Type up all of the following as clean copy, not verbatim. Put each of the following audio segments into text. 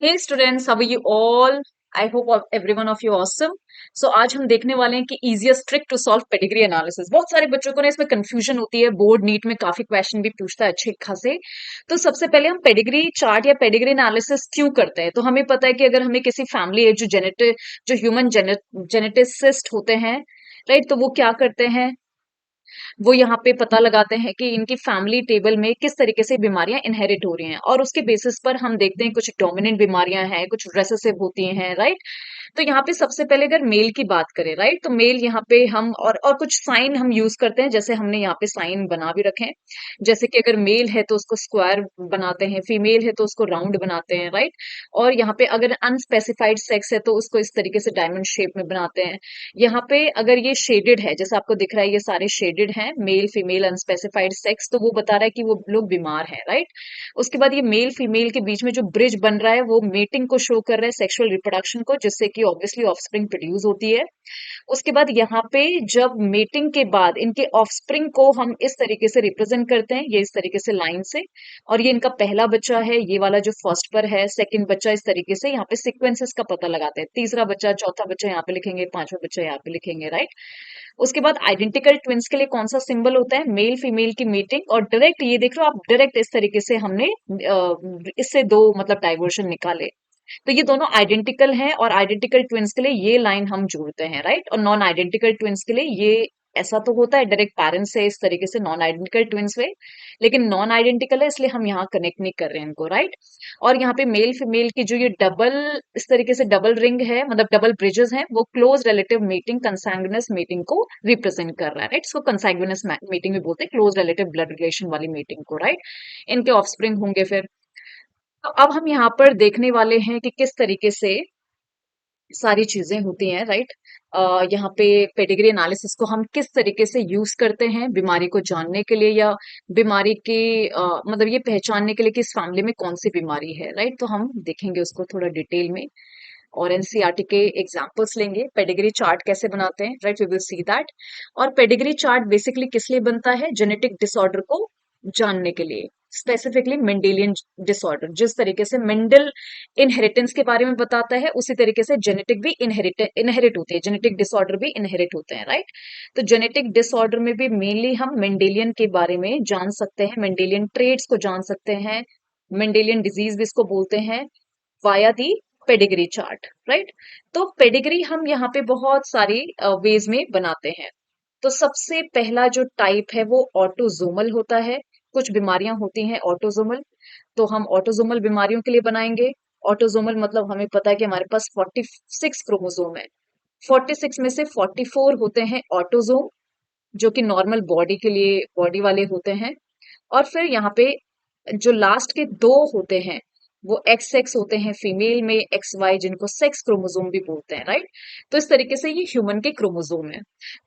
Hey students, how are you all? I hope every one of you awesome. So आज हम देखने वाले हैं कि easiest trick to solve pedigree analysis. बहुत सारे बच्चों को ना इसमें कंफ्यूजन होती है, बोर्ड नीट में काफी क्वेश्चन भी पूछता है अच्छे खासे। तो सबसे पहले हम पेडिग्री चार्ट या पेडिग्री एनालिसिस क्यों करते हैं? तो हमें पता है कि अगर हमें किसी फैमिली है जो ह्यूमन जेनेटिसिस्ट होते हैं, राइट, तो वो क्या करते हैं, वो यहाँ पे पता लगाते हैं कि इनकी फैमिली टेबल में किस तरीके से बीमारियां इनहेरिट हो रही हैं, और उसके बेसिस पर हम देखते हैं कुछ डोमिनेंट बीमारियां हैं, कुछ रेसेसिव होती हैं, राइट। तो यहाँ पे सबसे पहले अगर मेल की बात करें, राइट, तो मेल यहाँ पे हम और कुछ साइन हम यूज करते हैं, जैसे हमने यहाँ पे साइन बना भी रखे हैं। जैसे कि अगर मेल है तो उसको स्क्वायर बनाते हैं, फीमेल है तो उसको राउंड बनाते हैं, राइट। और यहाँ पे अगर अनस्पेसिफाइड सेक्स है तो उसको इस तरीके से डायमंड शेप में बनाते हैं। यहाँ पे अगर ये शेडेड है, जैसे आपको दिख रहा है ये सारे शेडेड हैं, मेल फीमेल अनस्पेसिफाइड सेक्स, तो वो बता रहा है कि वो लोग बीमार हैं, राइट। उसके बाद ये मेल फीमेल के बीच में जो ब्रिज बन रहा है वो मेटिंग को शो कर रहा है, सेक्सुअल रिप्रोडक्शन को, जिससे कि ऑब्वियसली ऑफस्प्रिंग प्रोड्यूस होती है। उसके बाद यहाँ पे जब मेटिंग के बाद इनके ऑफस्प्रिंग को हम इस तरीके से रिप्रेजेंट करते हैं, ये इस तरीके से लाइन से। और ये इनका पहला बच्चा है, ये वाला जो फर्स्ट पर है, सेकंड बच्चा, इस तरीके से यहाँ पे सीक्वेंसेस का पता लगाते हैं। तीसरा बच्चा, चौथा बच्चा यहाँ पे लिखेंगे, पांचवा बच्चा यहाँ पे लिखेंगे, राइट। उसके बाद आइडेंटिकल ट्विंस के लिए कौन सा सिंबल होता है? मेल फीमेल की मीटिंग। और डायरेक्ट ये देख लो आप, डायरेक्ट इस तरीके से हमने इससे दो मतलब डाइवर्शन निकाले। तो ये दोनों आइडेंटिकल हैं, और आइडेंटिकल ट्विंस के लिए ये लाइन हम जोड़ते हैं, राइट। और नॉन आइडेंटिकल ट्विंस के लिए ये ऐसा तो होता है, डायरेक्ट पेरेंट्स से इस तरीके से नॉन आइडेंटिकल ट्विंस हुए, लेकिन नॉन आइडेंटिकल है इसलिए हम यहाँ कनेक्ट नहीं कर रहे हैं इनको, राइट। और यहाँ पे मेल फीमेल की जो ये डबल, इस तरीके से डबल रिंग है, मतलब डबल ब्रिजेस हैं, वो क्लोज रिलेटिव मीटिंग, कंसैंग्विनस मीटिंग को रिप्रेजेंट कर रहा है, राइट। सो कंसैंग्विनस मीटिंग भी बोलते हैं क्लोज रिलेटिव ब्लड रिलेशन वाली मीटिंग को, राइट। इनके ऑफस्प्रिंग होंगे फिर। तो अब हम यहाँ पर देखने वाले हैं कि किस तरीके से सारी चीजें होती हैं, राइट। यहाँ पे पेडिग्री एनालिसिस को हम किस तरीके से यूज करते हैं बीमारी को जानने के लिए, या बीमारी की मतलब ये पहचानने के लिए कि इस फैमिली में कौन सी बीमारी है, राइट। तो हम देखेंगे उसको थोड़ा डिटेल में, और एनसीईआरटी के एग्जांपल्स लेंगे। पेडिग्री चार्ट कैसे बनाते हैं, right, we will see that. और पेडिग्री चार्ट बेसिकली किस लिए बनता है? जेनेटिक डिसऑर्डर को जानने के लिए, स्पेसिफिकली मेंडेलियन डिसऑर्डर। जिस तरीके से मेंडल इनहेरिटेंस के बारे में बताता है, उसी तरीके से जेनेटिक भी इनहेरिट होती है, जेनेटिक डिसऑर्डर भी इनहेरिट होते हैं, राइट। तो जेनेटिक डिसऑर्डर में भी मेनली हम मेंडेलियन के बारे में जान सकते हैं, मेंडेलियन ट्रेड्स को जान सकते हैं, मेंडेलियन डिजीज भी इसको बोलते हैं, वाया दी पेडिग्री चार्ट, राइट। तो पेडिग्री हम यहाँ पे बहुत सारी वेज में बनाते हैं। तो सबसे पहला जो टाइप है वो ऑटोजोमल होता है। कुछ बीमारियां होती हैं ऑटोजोमल, तो हम ऑटोजोमल बीमारियों के लिए बनाएंगे। ऑटोजोमल मतलब हमें पता है कि हमारे पास 46 क्रोमोसोम है। 46 में से 44 होते हैं ऑटोजोम, जो कि नॉर्मल बॉडी के लिए बॉडी वाले होते हैं। और फिर यहाँ पे जो लास्ट के दो होते हैं वो एक्स एक्स होते हैं फीमेल में, एक्स वाई जिनको सेक्स क्रोमोसोम भी बोलते हैं, राइट। तो इस तरीके से ये ह्यूमन के क्रोमोसोम है।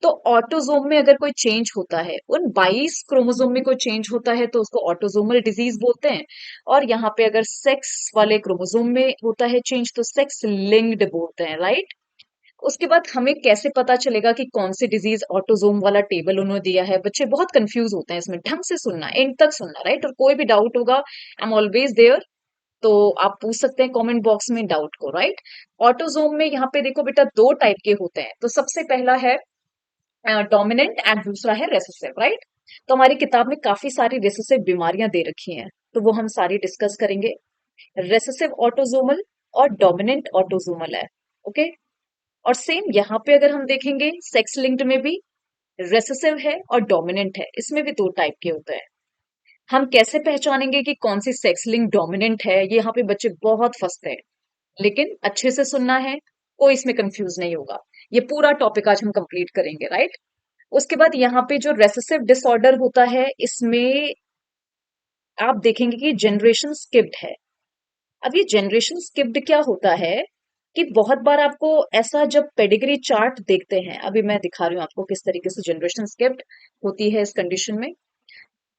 तो ऑटोसोम में अगर कोई चेंज होता है, उन 22 क्रोमोसोम में कोई चेंज होता है, तो उसको ऑटोसोमल डिजीज बोलते हैं। और यहाँ पे अगर सेक्स वाले क्रोमोसोम में होता है चेंज, तो सेक्स लिंक्ड बोलते हैं, राइट। उसके बाद हमें कैसे पता चलेगा कि कौन सी डिजीज ऑटोजोम वाला टेबल उन्होंने दिया है? बच्चे बहुत कंफ्यूज होते हैं इसमें, ढंग से सुनना, एंड तक सुनना, राइट। और कोई भी डाउट होगा, आई एम ऑलवेज देयर, तो आप पूछ सकते हैं कमेंट बॉक्स में डाउट को, राइट। ऑटोजोम में यहाँ पे देखो बेटा, दो टाइप के होते हैं। तो सबसे पहला है डोमिनेंट, एंड दूसरा है रेसेसिव, राइट। तो हमारी किताब में काफी सारी रेसेसिव बीमारियां दे रखी हैं, तो वो हम सारी डिस्कस करेंगे। रेसेसिव ऑटोजोमल और डोमिनेंट ऑटोजोमल है, ओके। और सेम यहाँ पे अगर हम देखेंगे, सेक्स लिंक्ड में भी रेसेसिव है और डोमिनेंट है, इसमें भी दो टाइप के होते हैं। हम कैसे पहचानेंगे कि कौन सी सेक्स लिंक डोमिनेंट है? ये यहाँ पे बच्चे बहुत फंसते हैं, लेकिन अच्छे से सुनना है, कोई इसमें कंफ्यूज नहीं होगा। ये पूरा टॉपिक आज हम कंप्लीट करेंगे, राइट। उसके बाद यहाँ पे जो रेसेसिव डिसऑर्डर होता है, इसमें आप देखेंगे कि जनरेशन स्किप्ड है। अब ये जनरेशन स्किप्ड क्या होता है कि बहुत बार आपको ऐसा, जब पेडिग्री चार्ट देखते हैं, अभी मैं दिखा रही हूँ आपको किस तरीके से जनरेशन स्किप्ड होती है इस कंडीशन में।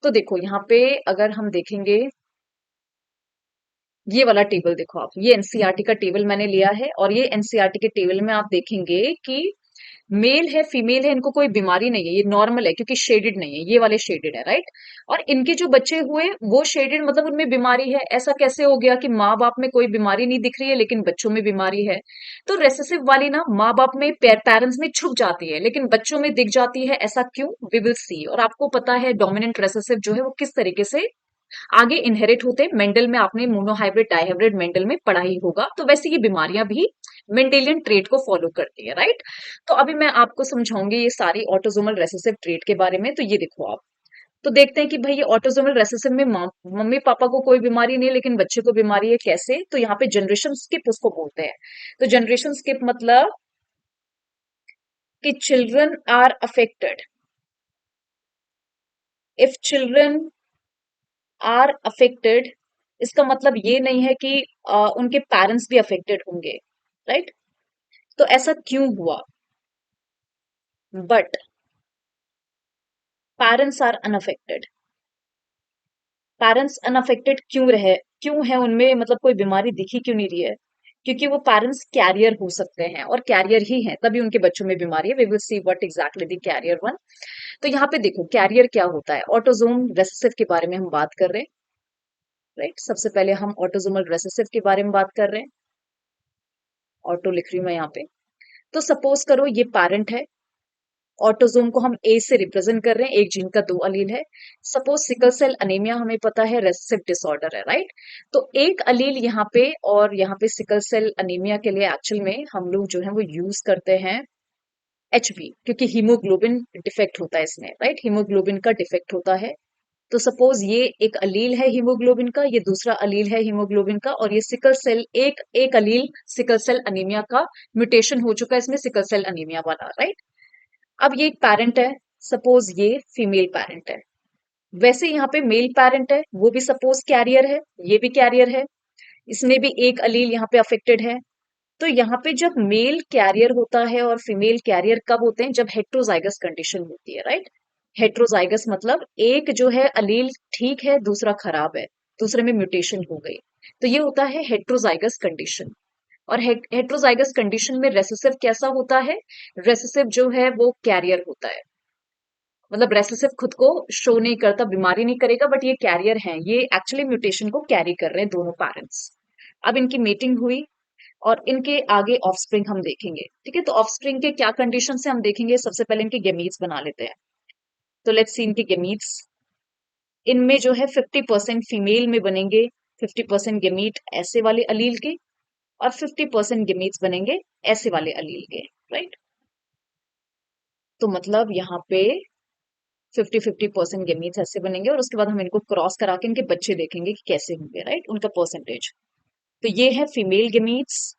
तो देखो यहाँ पे अगर हम देखेंगे, ये वाला टेबल देखो आप, ये एनसीईआरटी का टेबल मैंने लिया है, और ये एनसीईआरटी के टेबल में आप देखेंगे कि मेल है फीमेल है, इनको कोई बीमारी नहीं है, ये नॉर्मल है क्योंकि शेडेड नहीं है, ये वाले शेडेड है, राइट। और इनके जो बच्चे हुए वो शेडेड, मतलब उनमें बीमारी है। ऐसा कैसे हो गया कि माँ बाप में कोई बीमारी नहीं दिख रही है लेकिन बच्चों में बीमारी है? तो रेसेसिव वाली ना माँ बाप में, पेरेंट्स में छुप जाती है लेकिन बच्चों में दिख जाती है, ऐसा क्यों? We will see. और आपको पता है डोमिनेंट रेसेसिव जो है वो किस तरीके से आगे इनहेरिट होते हैं। मेंडल में आपने मोनोहाइब्रिड डाइहाइब्रिड मेंडल में पढ़ा ही होगा। तो वैसे ये बीमारियां भी मेंडेलियन ट्रेट को फॉलो करती है, राइट। तो अभी मैं आपको समझाऊंगी ये सारी ऑटोसोमल रेसेसिव ट्रेट के बारे में। तो ये देखो आप, तो देखते हैं कि भाई ये ऑटोसोमल रेसेसिव में मम्मी पापा को कोई बीमारी नहीं है लेकिन बच्चे को बीमारी है, कैसे? तो यहाँ पे जनरेशन स्किप उसको बोलते हैं। तो जनरेशन स्किप मतलब कि children are affected, if children are affected, इसका मतलब ये नहीं है कि उनके पेरेंट्स भी अफेक्टेड होंगे, राइट। तो ऐसा क्यों हुआ? But parents are unaffected. Parents unaffected क्यों है उनमें, मतलब कोई बीमारी दिखी क्यों नहीं रही है? क्योंकि वो पेरेंट्स कैरियर हो सकते हैं और कैरियर ही हैं, तभी उनके बच्चों में बीमारी है। We will see what exactly the carrier one. तो यहाँ पे देखो कैरियर क्या होता है। ऑटोजोम रेसेसिव के बारे में हम बात कर रहे हैं, राइट। सबसे पहले हम ऑटोजोमल रेसेसिव के बारे में बात कर रहे हैं। ऑटो लिख रही हूँ मैं यहाँ पे। तो सपोज करो ये पेरेंट है, ऑटोजोम को हम ए से रिप्रेजेंट कर रहे हैं, एक जीन का दो अलील है। सपोज सिकल सेल अनीमिया हमें पता है रेसेसिव डिसऑर्डर है, राइट। तो एक अलील यहाँ पे, और यहाँ पे सिकल सेल अनीमिया के लिए एक्चुअल में हम लोग जो है वो यूज करते हैं एचबी, क्योंकि हीमोग्लोबिन डिफेक्ट होता है इसमें, राइट। हीमोग्लोबिन का डिफेक्ट होता है। तो सपोज ये एक अलील है हीमोग्लोबिन का, ये दूसरा अलील है हीमोग्लोबिन का, और ये सिकल सेल एक एक अलील सिकल सेल अनीमिया का म्यूटेशन हो चुका है इसमें, सिकल सेल अनीमिया वाला, राइट। अब ये एक पेरेंट है, सपोज ये फीमेल पेरेंट है। वैसे यहाँ पे मेल पेरेंट है, वो भी सपोज कैरियर है, ये भी कैरियर है, इसमें भी एक अलील यहाँ पे अफेक्टेड है। तो यहाँ पे जब मेल कैरियर होता है और फीमेल कैरियर कब होते हैं? जब हेट्रोजाइगस कंडीशन होती है, राइट। हेट्रोजाइगस मतलब एक जो है अलील ठीक है, दूसरा खराब है, दूसरे में म्यूटेशन हो गई। तो ये होता है हेट्रोजाइगस कंडीशन। और हेट्रोजाइगस कंडीशन में रेसेसिव कैसा होता है? रेसेसिव जो है वो कैरियर होता है, मतलब रेसेसिव खुद को शो नहीं करता, बीमारी नहीं करेगा, बट ये कैरियर है, ये एक्चुअली म्यूटेशन को कैरी कर रहे हैं दोनों पेरेंट्स। अब इनकी मीटिंग हुई और इनके आगे ऑफस्प्रिंग हम देखेंगे, ठीक है। तो ऑफस्प्रिंग के क्या कंडीशन से हम देखेंगे, सबसे पहले इनके गेमीट्स बना लेते हैं। तो लेट्स सी इनके गेमीट्स। इनमें जो है 50% फीमेल में बनेंगे, 50% गेमीट ऐसे वाले अलील के, और 50% गेमीट्स बनेंगे ऐसे वाले अलील के, राइट। तो मतलब यहाँ पे 50-50% गेमीट्स ऐसे बनेंगे, और उसके बाद हम इनको क्रॉस करा के इनके बच्चे देखेंगे कि कैसे होंगे, राइट, उनका परसेंटेज। तो ये है फीमेल गेमीट्स,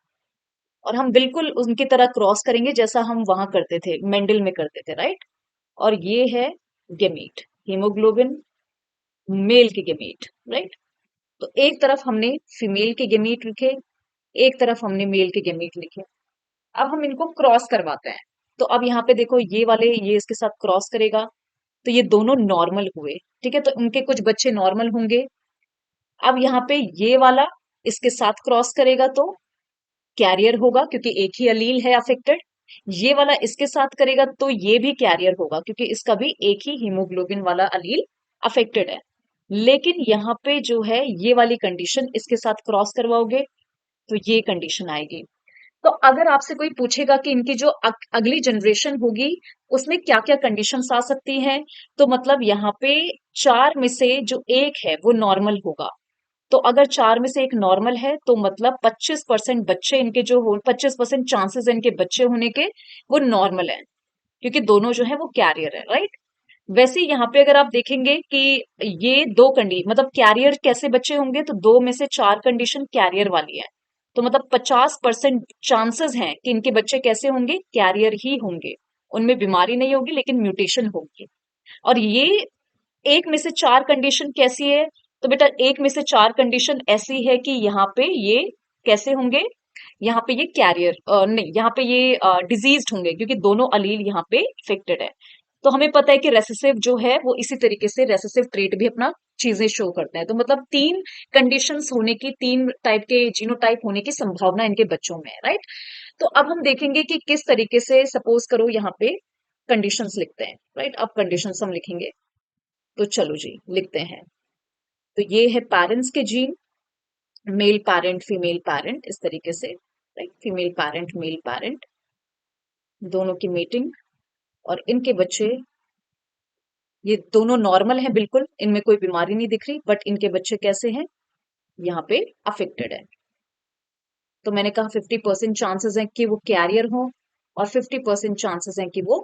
और हम बिल्कुल उनकी तरह क्रॉस करेंगे जैसा हम वहां करते थे, मेंडल में करते थे, राइट। और ये है गेमीट, हीमोग्लोबिन, मेल के गेमीट, राइट। तो एक तरफ हमने फीमेल के गेमीट लिखे, एक तरफ हमने मेल के गेमीट लिखे। अब हम इनको क्रॉस करवाते हैं। तो अब यहाँ पे देखो ये वाले ये इसके साथ क्रॉस करेगा, तो ये दोनों नॉर्मल हुए, ठीक है। तो उनके कुछ बच्चे नॉर्मल होंगे। अब यहाँ पे ये वाला इसके साथ क्रॉस करेगा तो कैरियर होगा, क्योंकि एक ही अलील है अफेक्टेड। ये वाला इसके साथ करेगा तो ये भी कैरियर होगा, क्योंकि इसका भी एक ही हीमोग्लोबिन वाला अलील अफेक्टेड है। लेकिन यहाँ पे जो है ये वाली कंडीशन, इसके साथ क्रॉस करवाओगे तो ये कंडीशन आएगी। तो अगर आपसे कोई पूछेगा कि इनकी जो अगली जनरेशन होगी उसमें क्या क्या कंडीशंस आ सकती हैं, तो मतलब यहाँ पे चार में से जो एक है वो नॉर्मल होगा। तो अगर चार में से एक नॉर्मल है तो मतलब 25% बच्चे इनके जो हो, 25% चांसेस इनके बच्चे होने के वो नॉर्मल है, क्योंकि दोनों जो है वो कैरियर है, राइट। वैसे यहाँ पे अगर आप देखेंगे कि ये दो मतलब कैरियर कैसे बच्चे होंगे, तो दो में से चार कंडीशन कैरियर वाली है। तो मतलब 50% चांसेस हैं कि इनके बच्चे कैसे होंगे, कैरियर ही होंगे, उनमें बीमारी नहीं होगी लेकिन म्यूटेशन होगी। और ये एक में से चार कंडीशन कैसी है, तो बेटा एक में से चार कंडीशन ऐसी है कि यहाँ पे ये कैसे होंगे, यहाँ पे ये कैरियर नहीं, यहाँ पे ये डिजीज्ड होंगे, क्योंकि दोनों अलील यहाँ पे इफेक्टेड है। तो हमें पता है कि रेसेसिव जो है वो इसी तरीके से रेसेसिव ट्रेट भी अपना चीजें शो करते हैं। तो मतलब तीन कंडीशंस होने की, तीन टाइप के जीनोटाइप होने की संभावना इनके बच्चों में है, राइट। तो अब हम देखेंगे कि किस तरीके से, सपोज करो यहाँ पे कंडीशंस लिखते हैं, राइट। अब कंडीशंस हम लिखेंगे, तो चलो जी लिखते हैं। तो ये है पेरेंट्स के gene, male parent female parent, इस तरीके से, right. Female parent male parent, दोनों की मीटिंग, और इनके बच्चे, ये दोनों नॉर्मल हैं बिल्कुल, इनमें कोई बीमारी नहीं दिख रही, बट इनके बच्चे कैसे हैं, यहाँ पे अफेक्टेड है। तो मैंने कहा 50% चांसेस हैं कि वो कैरियर हो, और 50% चांसेस हैं कि वो,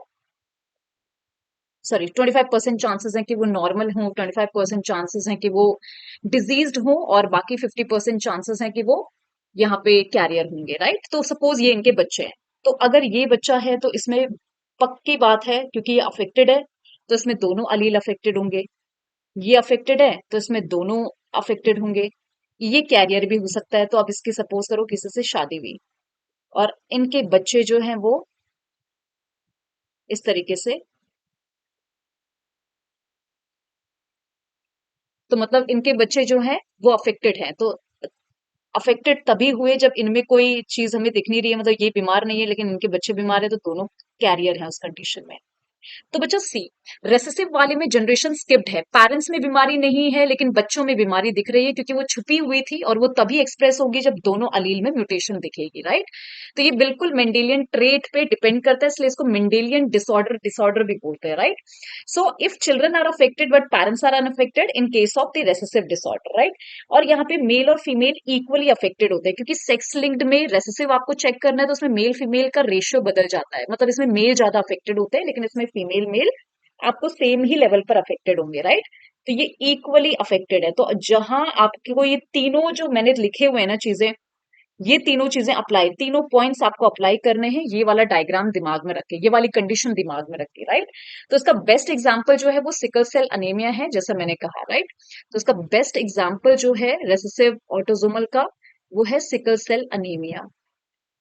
सॉरी 25% चांसेस हैं कि वो नॉर्मल हो, 25% चांसेस हैं कि वो डिजीज्ड हो, और बाकी 50% चांसेस हैं कि वो यहाँ पे कैरियर होंगे, राइट। तो सपोज ये इनके बच्चे हैं, तो अगर ये बच्चा है तो इसमें पक्की बात है, क्योंकि ये अफेक्टेड है तो इसमें दोनों अलील अफेक्टेड होंगे। ये अफेक्टेड है तो इसमें दोनों अफेक्टेड होंगे। ये कैरियर भी हो सकता है, तो अब इसकी सपोज करो किसी से शादी हुई, और इनके बच्चे जो हैं वो इस तरीके से, तो मतलब इनके बच्चे जो हैं वो अफेक्टेड हैं। तो अफेक्टेड तभी हुए जब इनमें कोई चीज हमें दिख नहीं रही है, मतलब ये बीमार नहीं है लेकिन इनके बच्चे बीमार है, तो दोनों कैरियर हैं उस कंडीशन में। तो बच्चा सी, रेसेसिव वाले में जनरेशन स्किप्ड है, पेरेंट्स में बीमारी नहीं है लेकिन बच्चों में बीमारी दिख रही है, क्योंकि वो छुपी हुई थी और वो तभी एक्सप्रेस होगी जब दोनों अलील में म्यूटेशन दिखेगी, राइट। तो ये बिल्कुल मेंडेलियन ट्रेट पे डिपेंड करता है, इसलिए इसको मेंडेलियन डिसऑर्डर डिसऑर्डर भी बोलते हैं, right. So if children are affected but parents are unaffected in case of the recessive disorder, right. और यहाँ पे मेल और फीमेल इक्वली अफेक्टेड होते हैं, क्योंकि सेक्स लिंक्ड में रेसेसिव आपको चेक करना है तो उसमें मेल फीमेल का रेशियो बदल जाता है, मतलब इसमें मेल ज्यादा अफेक्टेड होते हैं लेकिन इसमें फीमेल मेल आपको सेम ही लेवल पर अफेक्टेड होंगे, राइट। तो ये इक्वली अफेक्टेड है। तो जहां आपको ये तीनों जो मैंने लिखे हुए हैं ना चीजें, ये तीनों चीजें अप्लाई, तीनों पॉइंट्स आपको अप्लाई करने हैं, ये वाला डायग्राम दिमाग में रखे, ये वाली कंडीशन दिमाग में रखे, राइट। तो इसका बेस्ट एग्जांपल जो है वो सिकल सेल अनीमिया है, जैसा मैंने कहा, राइट। तो इसका बेस्ट एग्जांपल जो है रेसेसिव ऑटोसोमल का, वो है सिकल सेल अनीमिया।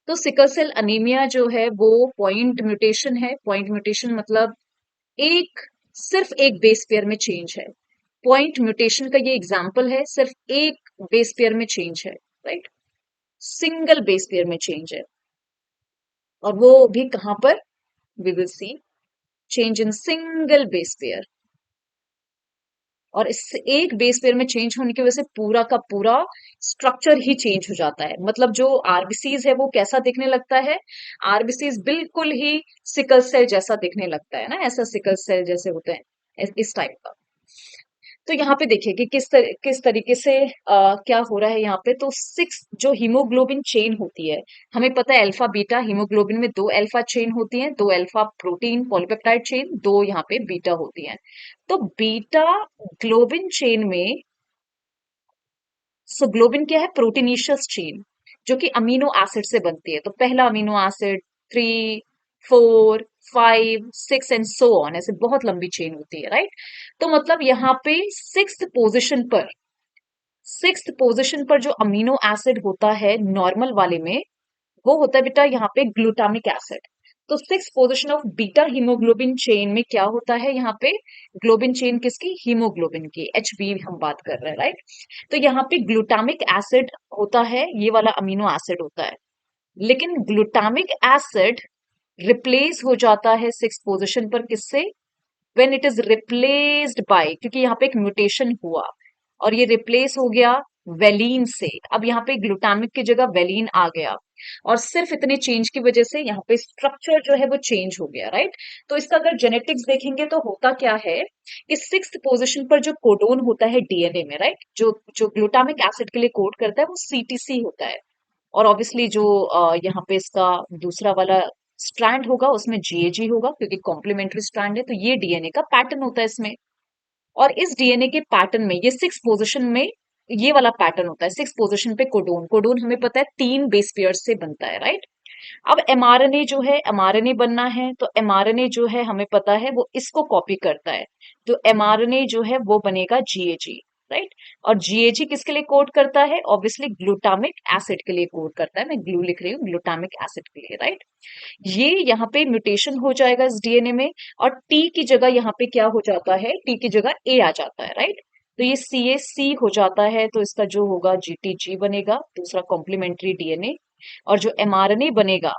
तो सिकल सेल अनीमिया जो है वो पॉइंट म्यूटेशन है। पॉइंट म्यूटेशन मतलब एक, सिर्फ एक बेस पेयर में चेंज है। पॉइंट म्यूटेशन का ये एग्जांपल है, सिर्फ एक बेस पेयर में चेंज है, राइट। सिंगल बेस पेयर में चेंज है, और वो भी कहां पर, we will see change in single base pair. और इस एक बेस पेयर में चेंज होने की वजह से पूरा का पूरा स्ट्रक्चर ही चेंज हो जाता है। मतलब जो आरबीसीज है वो कैसा दिखने लगता है, आरबीसीज बिल्कुल ही सिकल सेल जैसा दिखने लगता है ना, ऐसा सिकल सेल जैसे होते हैं, इस टाइप का। तो यहाँ पे देखिए कि किस तरीके से क्या हो रहा है यहाँ पे। तो सिक्स जो हीमोग्लोबिन चेन होती है, हमें पता है अल्फा बीटा हीमोग्लोबिन में दो अल्फा चेन होती हैं, दो अल्फा प्रोटीन पॉलीपेप्टाइड चेन, दो यहाँ पे बीटा होती हैं। तो बीटा ग्लोबिन चेन में, सो ग्लोबिन क्या है, प्रोटीनिशियस चेन, जो कि अमीनो एसिड से बनती है। तो पहला amino acid, 3, 4, 5, 6 and so on, ऐसे बहुत लंबी चेन होती है, राइट। तो मतलब यहाँ पे सिक्स्थ पोजिशन पर जो अमीनो एसिड होता है नॉर्मल वाले में, वो होता है बेटा यहाँ पे ग्लूटामिक एसिड। तो six position of beta haemoglobin chain में क्या होता है यहाँ पे, ग्लोबिन चेन किसकी, हीमोग्लोबिन की, एच बी हम बात कर रहे हैं, राइट। तो यहाँ पे ग्लूटामिक एसिड होता है, ये वाला अमीनो एसिड होता है, लेकिन ग्लूटामिक एसिड रिप्लेस हो जाता है सिक्स पोजिशन पर किससे, when it is replaced by, क्योंकि यहाँ पे एक म्यूटेशन हुआ और ये रिप्लेस हो गया वेलिन से। अब यहाँ पे ग्लूटामिक की जगह वेलिन आ गया, और सिर्फ इतने चेंज की वजह से यहाँ पे स्ट्रक्चर जो है वो चेंज हो गया, राइट। तो इसका अगर जेनेटिक्स देखेंगे तो होता क्या है कि सिक्स्थ पोजीशन पर जो कोडोन होता है डीएनए में, राइट, जो जो ग्लूटामिक एसिड के लिए कोड करता है वो सीटीसी होता है। और ऑब्वियसली जो यहाँ पे इसका दूसरा वाला स्ट्रैंड होगा उसमें जीएजी होगा, क्योंकि कॉम्प्लीमेंट्री स्ट्रैंड है। तो ये डीएनए का पैटर्न होता है इसमें, और इस डीएनए के पैटर्न में ये सिक्स पोजीशन में ये वाला पैटर्न होता है। सिक्स पोजीशन पे कोडोन, कोडोन हमें पता है तीन बेस पेयर से बनता है, राइट। अब एमआरएनए जो है, एमआरएनए बनना है तो एमआरएनए जो है हमें पता है वो इसको कॉपी करता है, तो एमआरएनए जो है वो बनेगा जीएजी। राइट। और जीएजी किसके लिए कोड करता है? ऑब्वियसली ग्लूटामिक एसिड के लिए कोड करता है। मैं ग्लू लिख रही हूँ, ग्लूटामिक एसिड के लिए, राइट। ये यहाँ पे म्यूटेशन हो जाएगा इस डीएनए में, और टी की जगह यहाँ पे क्या हो जाता है? टी की जगह ए आ जाता है, राइट। तो ये सी ए सी हो जाता है, तो इसका जो होगा जीटीजी बनेगा, दूसरा कॉम्प्लीमेंट्री डीएनए। और जो एमआरएनए बनेगा,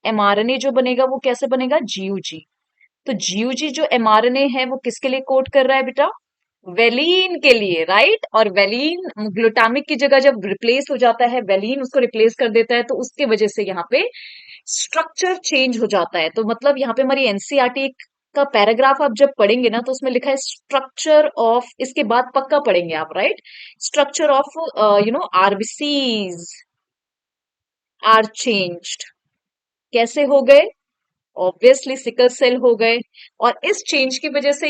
एमआरएनए जो बनेगा वो कैसे बनेगा? जीयूजी। तो जीयूजी जो एमआरएनए है वो किसके लिए कोड कर रहा है बेटा? वेलिन के लिए, राइट। और वेलिन ग्लूटामिक की जगह जब रिप्लेस हो जाता है, वेलिन उसको रिप्लेस कर देता है, तो उसके वजह से यहाँ पे स्ट्रक्चर चेंज हो जाता है। तो मतलब यहाँ पे हमारी एनसीईआरटी का पैराग्राफ आप जब पढ़ेंगे ना, तो उसमें लिखा है स्ट्रक्चर ऑफ, इसके बाद पक्का पढ़ेंगे आप, right. Structure of RBCs are changed. कैसे हो गए? ऑब्वियसली सिकल सेल हो गए। और इस चेंज की वजह से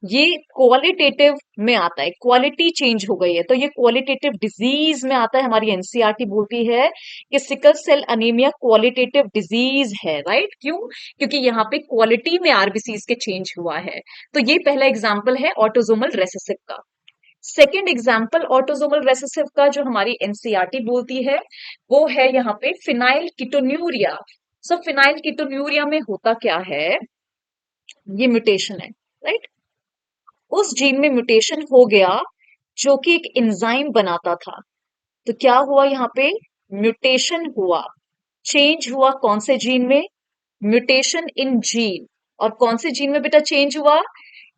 ये क्वालिटेटिव में आता है, क्वालिटी चेंज हो गई है, तो ये क्वालिटेटिव डिजीज में आता है। हमारी एनसीईआरटी बोलती है कि sickle cell anaemia qualitative disease है, राइट। क्यों? क्योंकि यहाँ पे क्वालिटी में आरबीसीज के चेंज हुआ है। तो ये पहला एग्जाम्पल है ऑटोजोमल रेसेसिव का। सेकेंड एग्जाम्पल ऑटोजोमल रेसेसिव का जो हमारी एनसीईआरटी बोलती है, वो है यहाँ पे फिनाइल कीटोन्यूरिया। सो फिनाइल कीटोन्यूरिया में होता क्या है? ये म्यूटेशन है, राइट। उस जीन में म्यूटेशन हो गया जो कि एक एंजाइम बनाता था। तो क्या हुआ यहाँ पे? म्यूटेशन हुआ, चेंज हुआ कौन से जीन में? Mutation in gene. और कौन से जीन में बेटा चेंज हुआ?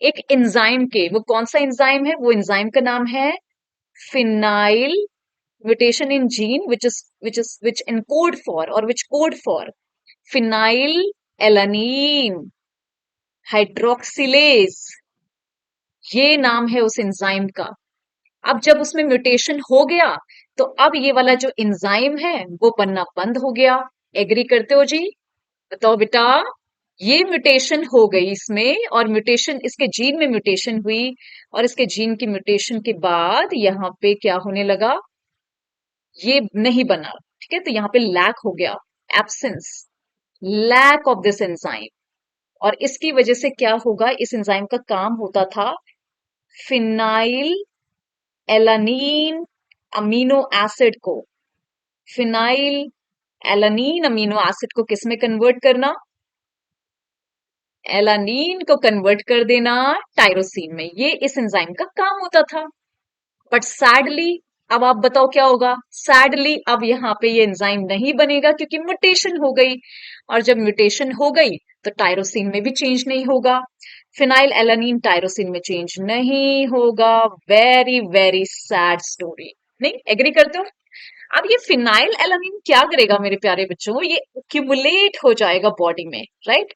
एक एंजाइम के। वो कौन सा एंजाइम है? वो एंजाइम का नाम है phenyl, mutation in gene which encode for or which code for phenyl alanine hydroxylase। ये नाम है उस एंजाइम का। अब जब उसमें म्यूटेशन हो गया, तो अब ये वाला जो एंजाइम है वो बनना बंद हो गया। एग्री करते हो जी? बताओ बेटा। ये म्यूटेशन हो गई इसमें, और म्यूटेशन इसके जीन में म्यूटेशन हुई, और इसके जीन की म्यूटेशन के बाद यहाँ पे क्या होने लगा? ये नहीं बना। ठीक है, तो यहाँ पे लैक हो गया, absence, lack of this enzyme. और इसकी वजह से क्या होगा? इस एंजाइम का काम होता था फिनाइल एलानीन अमीनो एसिड को, फिनाइल एलानीन अमीनो एसिड को किस में कन्वर्ट करना? एलानीन को कन्वर्ट कर देना टायरोसिन में। ये इस एंजाइम का काम होता था। बट सैडली, अब आप बताओ क्या होगा? सैडली अब यहाँ पे ये एंजाइम नहीं बनेगा, क्योंकि म्यूटेशन हो गई। और जब म्यूटेशन हो गई, तो टायरोसिन में भी चेंज नहीं होगा। फिनाइल एलानीन टायरोसिन में चेंज नहीं होगा। Very very sad story. नहीं एग्री करते हो? अब ये फिनाइल एलानीन क्या करेगा मेरे प्यारे बच्चों? ये एक्यूमुलेट हो जाएगा बॉडी में, राइट।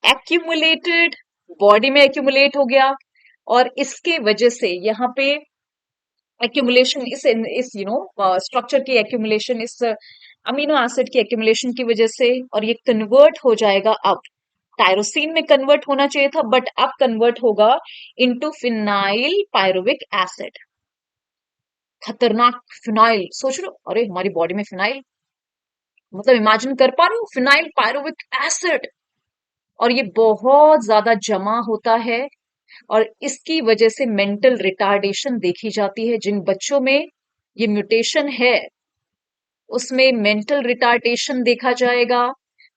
एक्यूमुलेटेड, बॉडी में एक्यूमुलेट हो गया, और इसके वजह से यहाँ पे एक्यूमुलेशन, इस स्ट्रक्चर की एक्यूमुलेशन, इस अमीनो एसिड की एक्यूमुलेशन की वजह से, और ये कन्वर्ट हो जाएगा। अब टायरोसिन में कन्वर्ट होना चाहिए था, बट अब कन्वर्ट होगा इनटू फिनाइल पायरुविक एसिड। खतरनाक फिनाइल, सोच लो, अरे हमारी बॉडी में फिनाइल, मतलब इमेजिन कर पा रहे हो? Phenyl pyruvic acid. और ये बहुत ज्यादा जमा होता है, और इसकी वजह से मेंटल रिटार्डेशन देखी जाती है। जिन बच्चों में ये म्यूटेशन है, उसमें मेंटल रिटार्डेशन देखा जाएगा।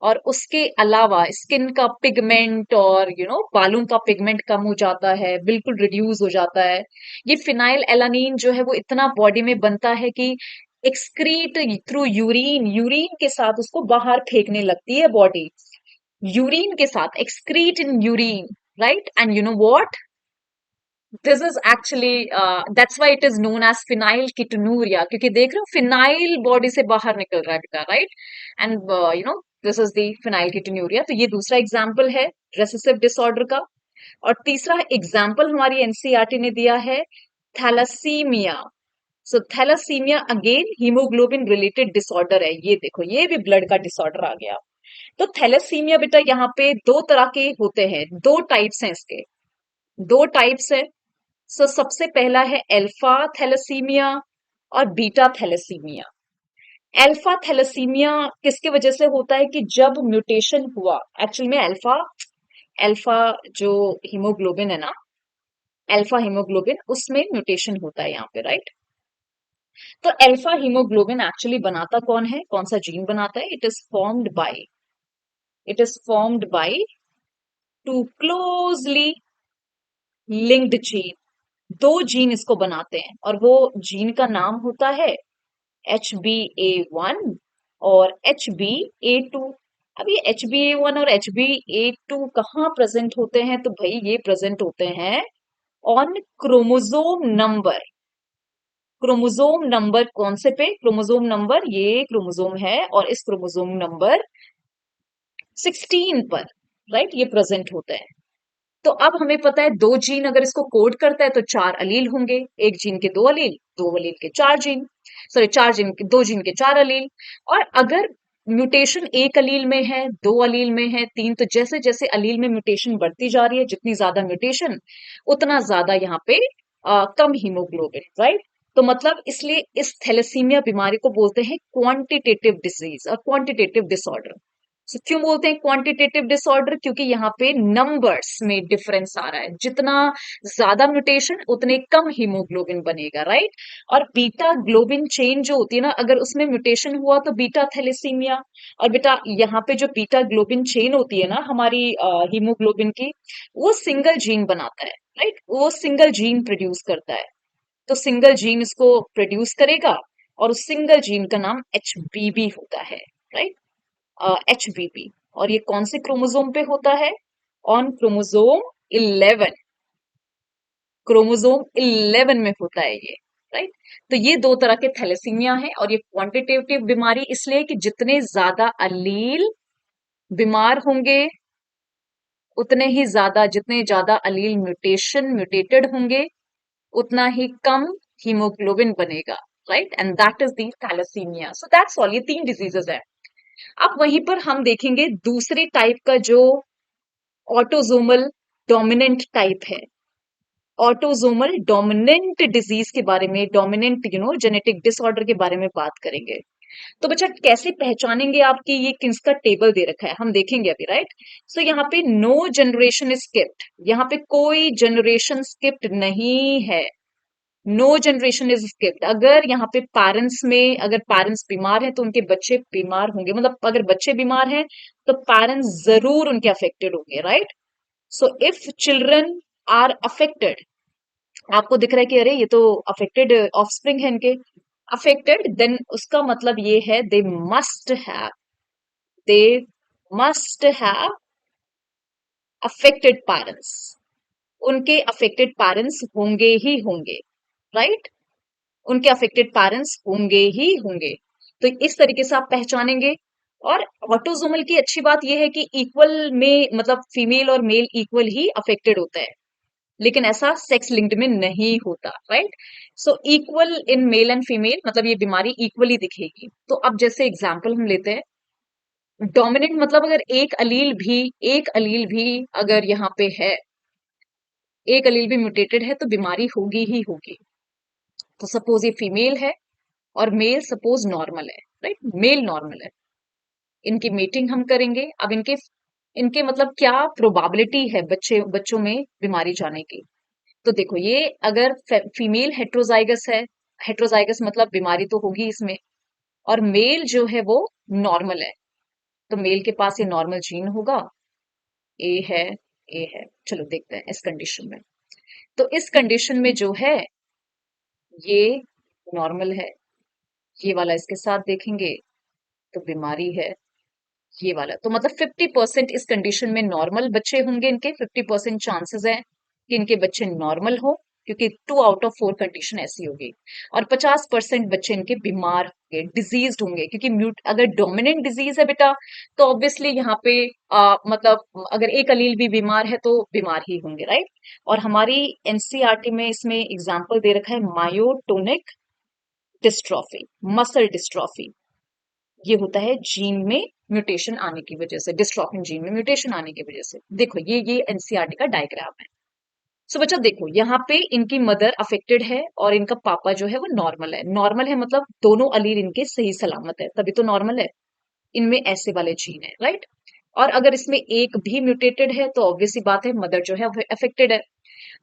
और उसके अलावा स्किन का पिगमेंट और बालों का पिगमेंट कम हो जाता है, बिल्कुल रिड्यूस हो जाता है। ये फिनाइल एलानीन जो है वो इतना बॉडी में बनता है कि एक्सक्रीट थ्रू यूरिन, यूरिन के साथ उसको बाहर फेंकने लगती है बॉडी। यूरिन के साथ, excrete in urine, right. And you know what, this is actually, that's why it is known as phenylketonuria, क्योंकि देख रहे हो फिनाइल बॉडी से बाहर निकल रहा है बेटा, right. And this is the phenyl ketonuria. तो ये दूसरा एग्जाम्पल है रेसेसिव डिसऑर्डर का। और तीसरा एग्जाम्पल हमारी एनसीईआरटी ने दिया है thalassaemia. So thalassaemia again haemoglobin related disorder है। ये देखो, ये भी ब्लड का डिसऑर्डर आ गया। तो थैलेसीमिया बेटा यहाँ पे दो तरह के होते हैं, दो टाइप्स हैं इसके, दो टाइप्स है। सो सबसे पहला है अल्फा थैलेसीमिया और बीटा थैलेसीमिया। अल्फा थैलेसीमिया किसके वजह से होता है? कि जब म्यूटेशन हुआ, एक्चुअल में अल्फा, अल्फा जो हीमोग्लोबिन है ना, अल्फा हीमोग्लोबिन, उसमें म्यूटेशन होता है यहाँ पे, राइट। तो अल्फा हीमोग्लोबिन एक्चुअली बनाता कौन है, कौन सा जीन बनाता है? It is formed by two closely linked gene. दो जीन इसको बनाते हैं और वो जीन का नाम होता है HbA1 और HbA2। अब ये HbA1 और HbA2 कहाँ प्रेजेंट होते हैं? तो भाई ये प्रेजेंट होते हैं on chromosome number. Chromosome number कौन से पे? क्रोमोसोम नंबर, ये क्रोमोसोम है और इस क्रोमोसोम नंबर 16 पर, राइट, ये प्रेजेंट होता है। तो अब हमें पता है दो जीन अगर इसको कोड करता है तो चार अलील होंगे, एक जीन के दो अलील, दो अलील के चार जीन, सॉरी चार जीन के दो जीन के चार अलील। और अगर म्यूटेशन एक अलील में है, दो अलील में है, तीन, तो जैसे जैसे अलील में म्यूटेशन बढ़ती जा रही है, जितनी ज्यादा म्यूटेशन उतना ज्यादा यहाँ पे कम हीमोग्लोबिन, राइट। तो मतलब इसलिए इस थैलेसीमिया बीमारी को बोलते हैं क्वांटिटेटिव डिजीज और क्वांटिटेटिव डिसऑर्डर। So, क्यों बोलते हैं क्वांटिटेटिव डिसऑर्डर? क्योंकि यहाँ पे नंबर्स में डिफरेंस आ रहा है, जितना ज्यादा म्यूटेशन उतने कम हीमोग्लोबिन बनेगा, राइट। और बीटा ग्लोबिन चेन जो होती है ना, अगर उसमें म्यूटेशन हुआ तो बीटा थैलेसीमिया। और बेटा यहाँ पे जो बीटा ग्लोबिन चेन होती है ना हमारी हीमोग्लोबिन की, वो सिंगल जीन बनाता है, राइट, वो सिंगल जीन प्रोड्यूस करता है। तो सिंगल जीन इसको प्रोड्यूस करेगा और उस सिंगल जीन का नाम HBB होता है, राइट, HBP। और ये कौन से क्रोमोसोम पे होता है? On chromosome 11। क्रोमोसोम 11 में होता है ये, राइट। तो ये दो तरह के थैलेसीमिया है और ये क्वांटिटेटिव बीमारी इसलिए कि जितने ज्यादा अलील बीमार होंगे उतने ही ज्यादा, जितने ज्यादा अलील म्यूटेटेड होंगे उतना ही कम हीमोग्लोबिन बनेगा, right. And that is the thalassaemia. So that's all, ये तीन डिजीजेस है। अब वहीं पर हम देखेंगे दूसरे टाइप का जो ऑटोजोमल डोमिनेंट टाइप है। ऑटोजोमल डोमिनेंट डिजीज के बारे में, डोमिनेंट जेनेटिक डिसऑर्डर के बारे में बात करेंगे। तो बच्चा कैसे पहचानेंगे आपकी ये किसका टेबल दे रखा है, हम देखेंगे अभी, राइट। सो यहाँ पे नो जनरेशन इज स्किप्ड, यहाँ पे कोई जनरेशन स्किप्ड नहीं है। No generation is skipped. अगर यहाँ पे पेरेंट्स में, अगर पेरेंट्स बीमार हैं तो उनके बच्चे बीमार होंगे, मतलब अगर बच्चे बीमार हैं तो पेरेंट्स जरूर उनके अफेक्टेड होंगे, right. So if children are affected, आपको दिख रहा है कि अरे ये तो अफेक्टेड ऑफस्प्रिंग है इनके, अफेक्टेड, देन उसका मतलब ये है they must have affected parents. उनके अफेक्टेड पेरेंट्स होंगे ही होंगे, राइट, उनके अफेक्टेड पेरेंट्स होंगे ही होंगे। तो इस तरीके से आप पहचानेंगे। और ऑटोजोमल की अच्छी बात यह है कि इक्वल में, मतलब फीमेल और मेल इक्वल ही अफेक्टेड होता है, लेकिन ऐसा सेक्स लिंक्ड में नहीं होता, right. So equal in male and female, मतलब ये बीमारी इक्वली दिखेगी। तो अब जैसे एग्जाम्पल हम लेते हैं, डोमिनेंट मतलब अगर एक अलील भी अगर यहाँ पे है, एक अलील भी म्यूटेटेड है तो बीमारी होगी ही होगी। तो सपोज ये फीमेल है और मेल सपोज नॉर्मल है, राइट, मेल नॉर्मल है, इनकी मीटिंग हम करेंगे। अब इनके इनके मतलब क्या प्रोबेबिलिटी है बच्चों में बीमारी जाने की? तो देखो, ये अगर फीमेल हेट्रोजाइगस है, हेट्रोजाइगस मतलब बीमारी तो होगी इसमें, और मेल जो है वो नॉर्मल है, तो मेल के पास ये नॉर्मल जीन होगा, ए है, ए है। चलो देखते हैं इस कंडीशन में। तो इस कंडीशन में जो है ये नॉर्मल है, ये वाला इसके साथ देखेंगे तो बीमारी है, ये वाला। तो मतलब 50% इस कंडीशन में नॉर्मल बच्चे होंगे, इनके 50% चांसेस है कि इनके बच्चे नॉर्मल हो, क्योंकि 2 आउट ऑफ 4 कंडीशन ऐसी होगी। और 50% बच्चे इनके बीमार होंगे, डिजीज्ड होंगे, क्योंकि अगर डोमिनेंट डिजीज है बेटा तो ऑब्वियसली यहाँ पे मतलब अगर एक अलील भी बीमार है तो बीमार ही होंगे, राइट। और हमारी एनसीईआरटी में इसमें एग्जाम्पल दे रखा है मायोटोनिक डिस्ट्रॉफी, मसल डिस्ट्रॉफी। ये होता है जीन में म्यूटेशन आने की वजह से, डिस्ट्रॉफिन जीन में म्यूटेशन आने की वजह से। देखो ये एनसीईआरटी का डायग्राम है। सो बच्चा देखो, यहाँ पे इनकी मदर अफेक्टेड है और इनका पापा जो है वो नॉर्मल है। नॉर्मल है मतलब दोनों अलील इनके सही सलामत है, तभी तो नॉर्मल है। इनमें ऐसे वाले जीन है, राइट। और अगर इसमें एक भी म्यूटेटेड है तो ऑब्वियस सी बात है मदर जो है अफेक्टेड है।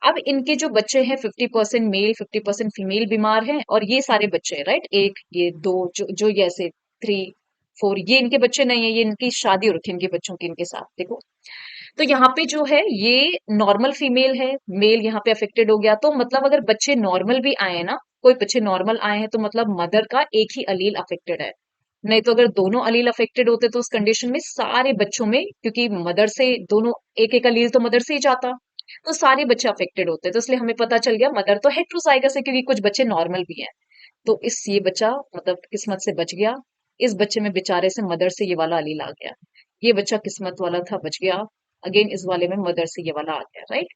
अब इनके जो बच्चे हैं 50% मेल 50% फीमेल बीमार हैं, और ये सारे बच्चे राइट, एक ये दो जो ये ऐसे 3 4, ये इनके बच्चे नहीं है, ये इनकी शादी हो रखी है इनके बच्चों की इनके साथ, देखो। तो यहाँ पे जो है ये नॉर्मल फीमेल है, मेल यहाँ पे अफेक्टेड हो गया, तो मतलब अगर बच्चे नॉर्मल भी आए ना, कोई बच्चे नॉर्मल आए हैं, तो मतलब मदर का एक ही अलील अफेक्टेड है। नहीं तो अगर दोनों अलील अफेक्टेड होते तो उस कंडीशन में सारे बच्चों में, क्योंकि मदर से दोनों एक एक अलील तो मदर से ही जाता, तो सारे बच्चे अफेक्टेड होते, तो इसलिए हमें पता चल गया मदर तो हेट्रोजाइगस है, क्योंकि कुछ बच्चे नॉर्मल भी हैं। तो इस ये बच्चा मतलब किस्मत से बच गया। इस बच्चे में बेचारे से मदर से ये वाला अलील आ गया। ये बच्चा किस्मत वाला था, बच गया। अगेन इस वाले में मदर से ये वाला आ गया, राइट।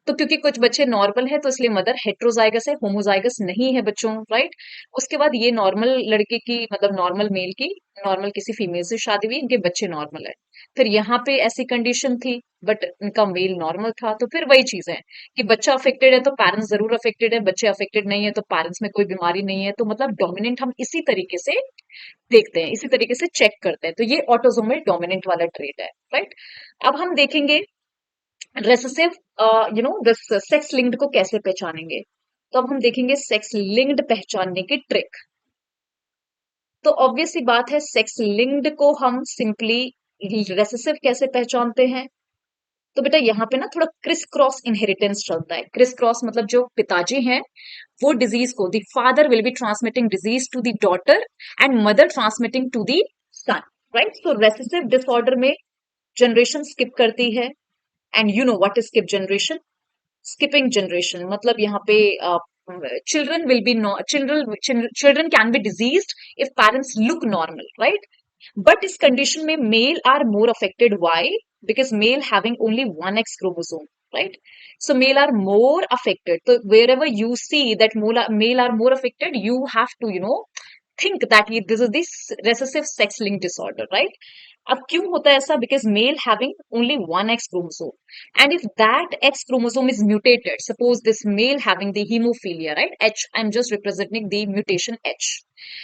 तो क्योंकि कुछ बच्चे नॉर्मल है तो इसलिए मदर हेट्रोजाइगस है, होमोजाइगस नहीं है बच्चों, राइट। उसके बाद ये नॉर्मल लड़के की मतलब नॉर्मल मेल की नॉर्मल किसी फीमेल से शादी हुई, इनके बच्चे नॉर्मल है। फिर यहाँ पे ऐसी कंडीशन थी, बट इनका मेल नॉर्मल था, तो फिर वही चीज है कि बच्चा अफेक्टेड है तो पेरेंट्स जरूर अफेक्टेड है, बच्चे अफेक्टेड नहीं है तो पेरेंट्स में कोई बीमारी नहीं है, तो मतलब डोमिनेंट हम इसी तरीके से देखते हैं, इसी तरीके से चेक करते हैं। तो ये ऑटोसोमल डोमिनेंट वाला ट्रेट है, राइट। अब हम देखेंगे रेसेसिव दिस सेक्स लिंक्ड को कैसे पहचानेंगे। तो अब हम देखेंगे सेक्स लिंक्ड पहचानने की ट्रिक। तो ऑब्वियस सी बात है, सेक्स लिंक्ड को हम सिंपली रेसेसिव कैसे पहचानते हैं। तो बेटा यहाँ पे ना थोड़ा क्रिस क्रॉस इनहेरिटेंस चलता है। क्रिस क्रॉस मतलब जो पिताजी हैं वो डिजीज को, the father will be transmitting disease to the daughter and mother transmitting to the son, right. So recessive disorder में जनरेशन स्किप करती है। And you know what is skip generation? Skipping generation मतलब यहाँ पे children will be children can be diseased if parents look normal, right. But इस condition में male are more affected, why? Because male having only one X chromosome, right? So male are more affected. So wherever you see that male are more affected, you have to think that this is this recessive sex linked disorder, right? अब क्यों होता है ऐसा? Because male having only one X chromosome, and if that X chromosome is mutated, suppose this male having the haemophilia, right, H, I am just representing the mutation H.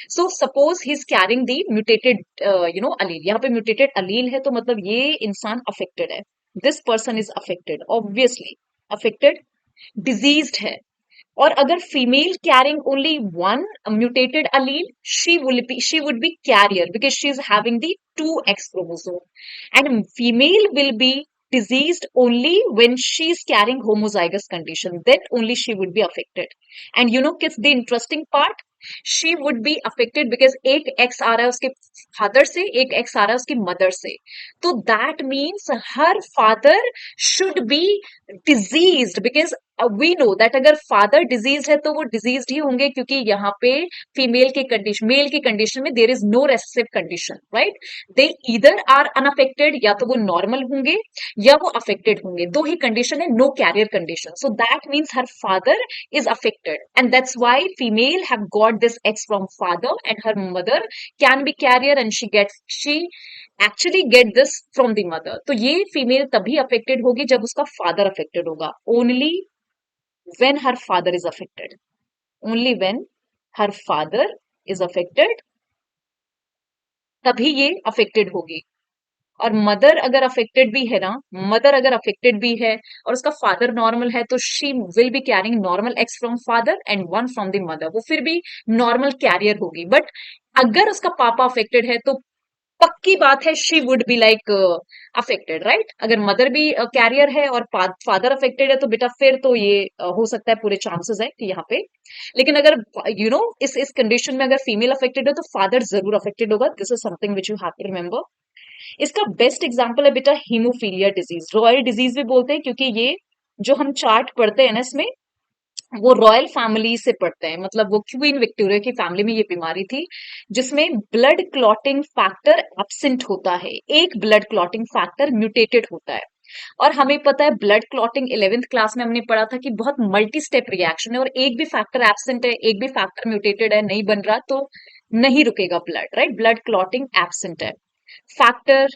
So suppose he is carrying the mutated allele, यहाँ पे mutated अलील है, तो मतलब ये इंसान affected है। This person is affected, obviously affected, diseased है। और अगर female carrying only one mutated allele, she would be carrier because she is having the 2X chromosome, and female will be diseased only when she is carrying homozygous condition, then only she would be affected. And kids, the interesting part, she would be affected because एक x आ रहा है उसके father से, एक x आ रहा है उसकी mother से, तो दैट मीन्स हर father should be diseased, because we know that अगर फादर डिजीज है तो वो डिजीज्ड ही होंगे, क्योंकि यहाँ पे फीमेल की कंडीशन, मेल की कंडीशन में there is no recessive condition, right. They either are unaffected, या तो वो नॉर्मल होंगे या वो अफेक्टेड होंगे, दो ही कंडीशन है, no carrier condition. So that means हर father is affected, and that's why female have got this X from father, and her mother can be carrier, and she actually get this from the mother. तो ये female तभी affected होगी जब उसका father affected होगा, only when her father is affected, only when her father is affected, तभी ये affected होगी। और मदर अगर अफेक्टेड भी है ना, मदर अगर अफेक्टेड भी है और उसका फादर नॉर्मल है, तो she will be carrying normal x from father and one from the mother, वो फिर भी नॉर्मल कैरियर होगी। बट अगर उसका पापा अफेक्टेड है तो पक्की बात है she would be like affected, right. अगर मदर भी कैरियर है और फादर अफेक्टेड है तो बेटा फिर तो ये हो सकता है, पूरे चांसेस है कि यहाँ पे। लेकिन अगर इस कंडीशन में अगर फीमेल अफेक्टेड है तो फादर जरूर अफेक्टेड होगा। This is something which you have to remember. इसका बेस्ट एग्जांपल है बेटा हीमोफीलिया डिजीज, रॉयल डिजीज भी बोलते हैं, क्योंकि ये जो हम चार्ट पढ़ते हैं ना इसमें, वो रॉयल फैमिली से पढ़ते हैं, मतलब वो क्वीन विक्टोरिया की फैमिली में ये बीमारी थी, जिसमें ब्लड क्लॉटिंग फैक्टर एब्सेंट होता है, एक ब्लड क्लॉटिंग फैक्टर म्यूटेटेड होता है। और हमें पता है ब्लड क्लॉटिंग 11th क्लास में हमने पढ़ा था कि बहुत मल्टी स्टेप रिएक्शन है, और एक भी फैक्टर एब्सेंट है, एक भी फैक्टर म्यूटेटेड है, नहीं बन रहा, तो नहीं रुकेगा blood, right. Blood clotting absent है, फैक्टर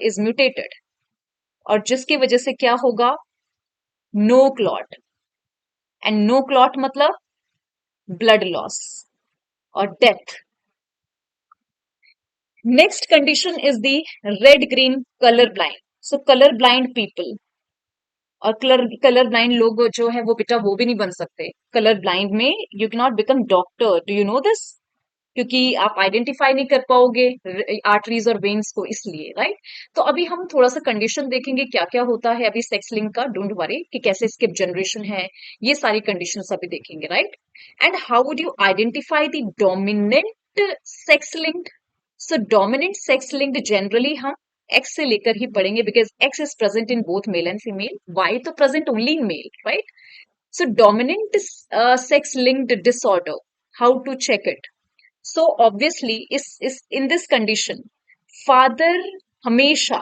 इज म्यूटेटेड, और जिसकी वजह से क्या होगा? No clot, and no clot मतलब ब्लड लॉस और death. Next condition is the red green colour blind. So colour blind people, और कलर ब्लाइंड लोग जो है वो बेटा वो भी नहीं बन सकते। कलर ब्लाइंड में you can not become doctor, do you know this? क्योंकि आप आइडेंटिफाई नहीं कर पाओगे आर्टरीज और वेन्स को, इसलिए राइट। तो अभी हम थोड़ा सा कंडीशन देखेंगे क्या क्या होता है अभी सेक्स लिंक का, डोंट वरी, कि कैसे स्किप जनरेशन है, ये सारी कंडीशंस अभी देखेंगे, right. And how would you identify the dominant sex linked? So dominant sex linked generally हम एक्स से लेकर ही पढ़ेंगे, because X is present in both male and female, Y तो present only in male, right. So dominant sex linked disorder, how to check it? So obviously is in this condition, father हमेशा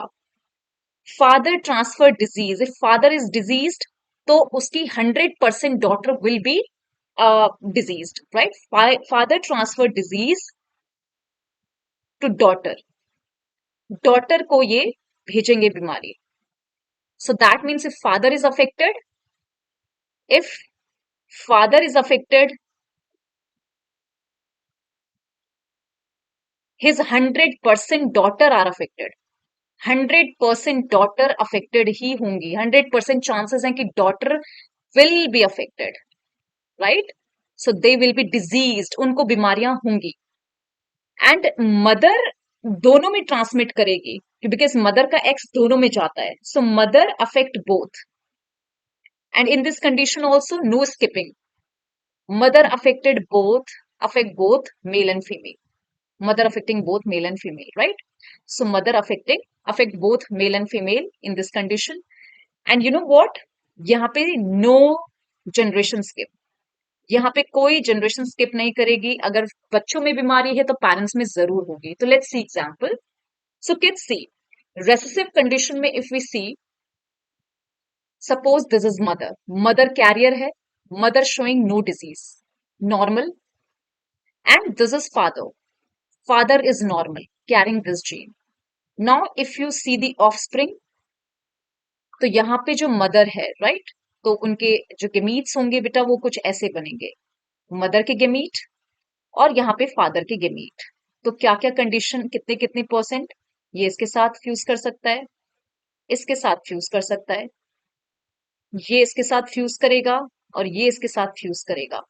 father transfer disease, if father is diseased तो उसकी 100% daughter will be diseased, right? Father transfer disease to daughter, daughter को ये भेजेंगे बीमारी। So that means if father is affected, his 100% daughter are affected, 100% daughter affected ही होंगी, 100% chances हैं कि daughter will be affected, right. So they will be diseased, उनको बीमारियां होंगी। एंड मदर दोनों में ट्रांसमिट करेगी, बिकॉज मदर का एक्स दोनों में जाता है, so mother affect both. And in this condition also no skipping, mother affected both, affect both male and female, mother affecting both male and female, right? So mother affect both male and female in this condition. And you know what, यहाँ पे no generation skip, यहाँ पे कोई generation skip नहीं करेगी। अगर बच्चों में बीमारी है तो पेरेंट्स में जरूर होगी। तो let's see example. So kids see recessive condition में if we see, suppose this is mother, mother carrier है, mother showing no disease, normal. And this is father, father is normal carrying this gene. Now if you see the offspring, तो यहाँ पे जो mother है, right, तो उनके जो gametes होंगे बेटा वो कुछ ऐसे बनेंगे, मदर के गेमीट और यहाँ पे फादर के गेमीट। तो क्या क्या कंडीशन, कितने कितने परसेंट, ये इसके साथ फ्यूज कर सकता है, इसके साथ फ्यूज कर सकता है, ये इसके साथ फ्यूज करेगा और ये इसके साथ फ्यूज करेगा।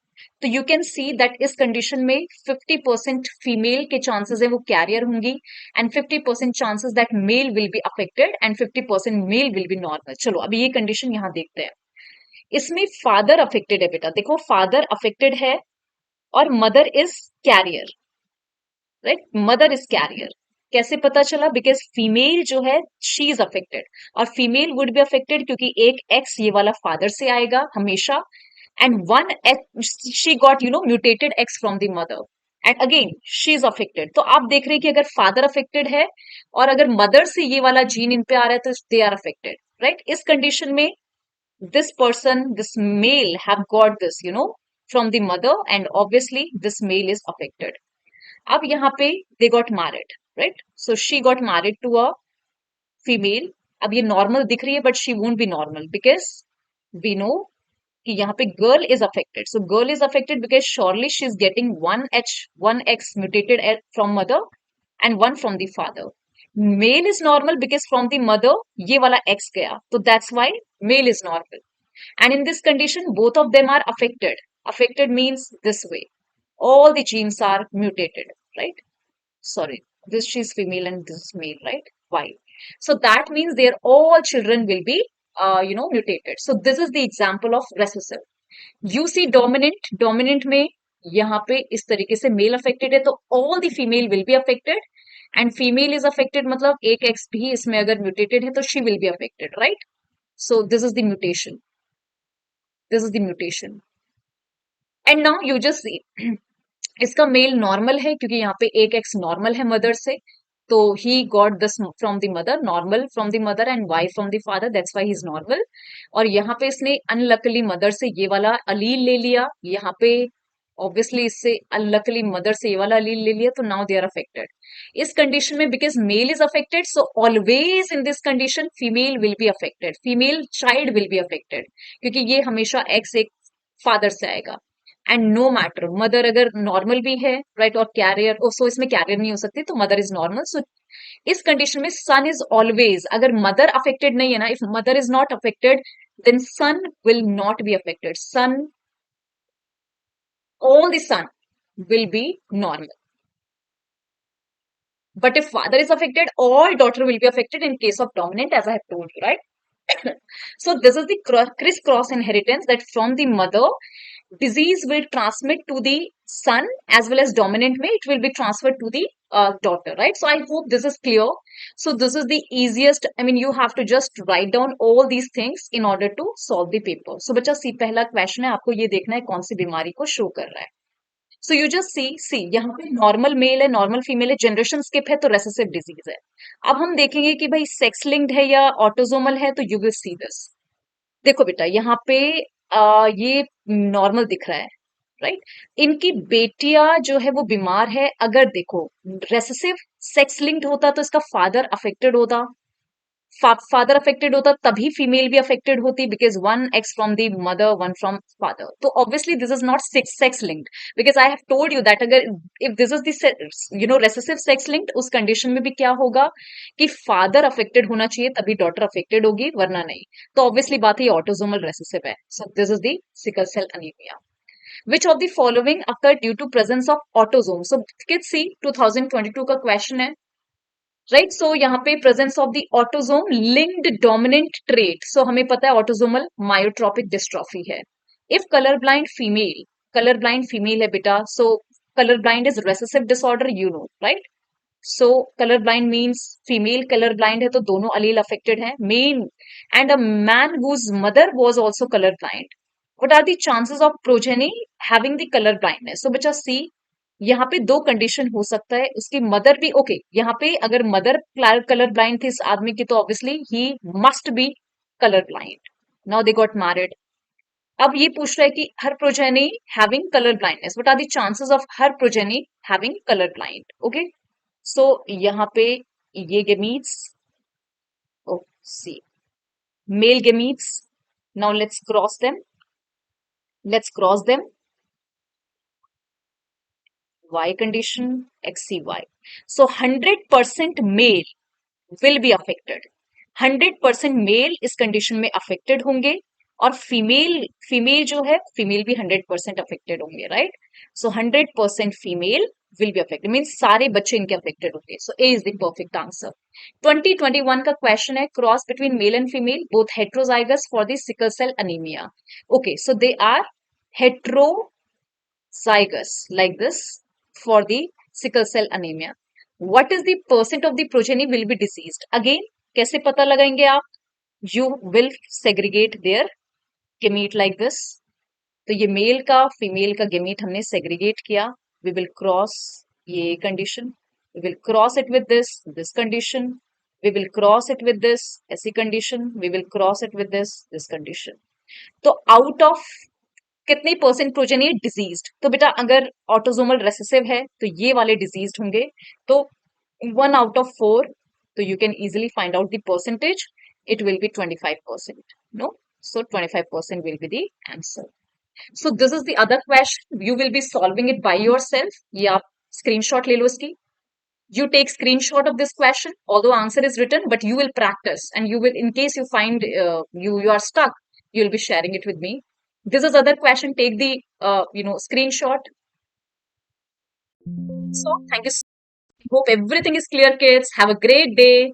तो यू कैन सी दैट इस कंडीशन में 50% फीमेल के चांसेस है वो कैरियर होंगी, and 50% chances that male will be affected and 50% male will be normal. चलो अभी ये कंडीशन यहां देखते हैं। इसमें फादर अफेक्टेड है बेटा, देखो फादर अफेक्टेड है और mother is carrier, right, mother is carrier. कैसे पता चला? बिकॉज फीमेल जो है शी इज अफेक्टेड, और फीमेल वुड बी अफेक्टेड क्योंकि एक एक्स ये वाला फादर से आएगा हमेशा, and one she got mutated x from the mother, and again she is affected। तो आप देख रहे हैं कि अगर फादर अफेक्टेड है और अगर मदर से ये वाला जीन इन पे आ रहा है तो दे आर अफेक्टेड, राइट। इस कंडीशन में this person, this male have got this from the mother, and obviously this male is affected। अब यहाँ पे they got married, right? So she got married to a female। अब ये normal दिख रही है but she won't be normal because we know कि यहाँ पे girl is affected. So girl is affected because surely she is getting one X mutated from mother and one from the father. Male is normal because from the mother ये वाला X गया, तो that's why male is normal. And in this condition both of them are affected. Affected means this way, all the genes are mutated, right? Sorry, this is female and this is male, right? Why? So that means their all children will be mutated। So this is the example of recessive। you see dominant, dominant में यहाँ पे इस तरीके से mail affected है तो all the female will be affected, and female is affected मतलब एक एक्स भी इसमें अगर म्यूटेटेड है तो she will be affected, right? So this is the mutation, this is the mutation। and now you just see इसका mail normal है क्योंकि यहाँ पे एक एक्स नॉर्मल है मदर से, तो he got this from the mother, normal from the mother and Y from the father, that's why he is normal. और यहाँ पे इसने अनलकली मदर से ये वाला अलील ले लिया, यहाँ पे ऑब्वियसली इससे अनलकली मदर से ये वाला अलील ले लिया, तो नाउ दे आर अफेक्टेड। इस कंडीशन में because male is affected, so always in this condition female will be affected, female child will be affected, क्योंकि ये हमेशा एक्स एक फादर से आएगा। एंड नो मैटर मदर अगर नॉर्मल भी है राइट और कैरियर सो इसमें कैरियर नहीं हो सकती तो मदर इज नॉर्मल. सो इस कंडीशन में सन इज ऑलवेज, अगर मदर अफेक्टेड नहीं है ना, if mother is not affected then son will not be affected. Son, all the son will be normal. But if father is affected, all daughter will be affected in case of dominant, as I have told you, right? So this is the crisscross inheritance, that from the mother, disease will transmit to the son, as well as dominant way, it will be transferred to the daughter, right? So I hope this is clear. So this is the easiest, I mean, you have to just write down all these things in order to solve the paper. So बच्चा सी पहला question है, आपको ये देखना है कौन सी बीमारी को शो कर रहा है. सो यू जस्ट सी यहाँ पे नॉर्मल मेल है, नॉर्मल फीमेल है, जनरेशन स्किप है तो रेसेसिव डिजीज है. अब हम देखेंगे कि भाई सेक्स लिंक्ड है या ऑटोजोमल है, तो यू विल सी दिस. देखो बेटा यहाँ पे ये नॉर्मल दिख रहा है राइट. इनकी बेटियां जो है वो बीमार है. अगर देखो रेसेसिव सेक्स लिंक्ड होता तो इसका फादर अफेक्टेड होता, फादर अफेक्टेड होता तभी फीमेल भी अफेक्टेड होती, because one X from the mother one from father. तो obviously this is not sex linked, because I have told you that अगर if this is the recessive sex linked, उस condition में भी क्या होगा कि फादर अफेक्टेड होना चाहिए तभी डॉटर अफेक्टेड होगी, वरना नहीं. तो ऑब्वियसली बात है ऑटोजोमल रेसेसिव है. So this is the sickle cell anaemia. Which of the following occur due to presence of autosome? So kids see 2022 का क्वेश्चन है राइट. सो यहाँ पे presence of the autosome linked dominant trait. So हमें पता है autosomal myotonic dystrophy है. If colour blind female है बेटा, so colour blind is recessive disorder, you know right. So colour blind means female colour blind है तो दोनों allele affected है. Men and a man whose mother was also colour blind. What are the chances of progeny having the colour blindness? So बच्चा सी यहाँ पे दो condition हो सकता है. उसकी मदर भी ओके यहाँ पे अगर मदर कलर ब्लाइंड थी इस आदमी की तो obviously he must be colour blind. Now they got married. अब ये पूछ रहा है कि हर progeny having colour blindness, what are the chances of her progeny having colour blind. Okay so यहाँ पे ये gametes, oh see male gametes. Now let's cross them. Y condition XCY. So 100% male will be affected. 100% mail इस condition में affected होंगे और female जो है female भी 100% अफेक्टेड होंगे right. So 100% female will be affected means सारे बच्चे इनके अफेक्टेड होंगे. So A is the perfect answer. 2021 का क्वेश्चन है cross between male and female both heterozygous for the sickle cell anaemia. Okay so they are heterozygous like this for the sickle cell anemia. What is the percent of the progeny will be diseased? Again, कैसे पता लगाएंगे आप? You will segregate their gamete like this. तो ये mail का female का gamete हमने segregate किया. We will cross ये condition. We will cross it with this condition. We will cross it with this ऐसी condition. We will cross it with this condition. तो out of कितनी percent progeny diseased? तो बेटा अगर autosomal recessive है तो ये वाले डिजीज्ड होंगे. तो 1 out of 4. तो you can easily find out the percentage. It will be 25%. No, so 25% will be the answer. So this is the other question. You will be solving it by yourself. ये आप screenshot ले लो इसकी. You take screenshot of this question, although answer is written, but you will practice and you will, in case you find you are stuck, you will be sharing it with me. This is other question. Take the screenshot. So thank you. Hope everything is clear, kids. Have a great day.